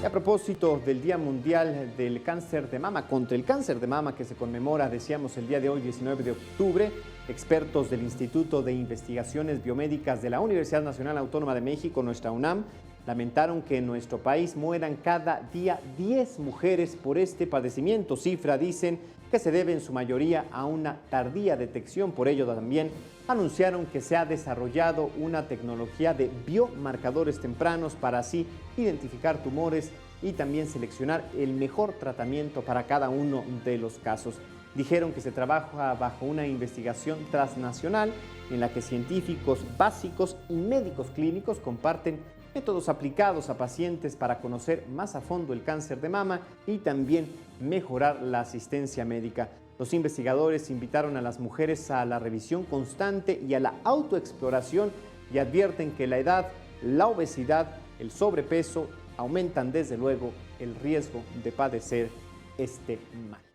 A propósito del Día Mundial del Cáncer de Mama, contra el cáncer de mama que se conmemora, decíamos, el día de hoy, 19 de octubre, expertos del Instituto de Investigaciones Biomédicas de la Universidad Nacional Autónoma de México, nuestra UNAM, lamentaron que en nuestro país mueran cada día 10 mujeres por este padecimiento. Cifra, dicen, que se debe en su mayoría a una tardía detección. Por ello también anunciaron que se ha desarrollado una tecnología de biomarcadores tempranos para así identificar tumores y también seleccionar el mejor tratamiento para cada uno de los casos. Dijeron que se trabaja bajo una investigación transnacional en la que científicos básicos y médicos clínicos comparten métodos aplicados a pacientes para conocer más a fondo el cáncer de mama y también mejorar la asistencia médica. Los investigadores invitaron a las mujeres a la revisión constante y a la autoexploración y advierten que la edad, la obesidad, el sobrepeso aumentan desde luego el riesgo de padecer este mal.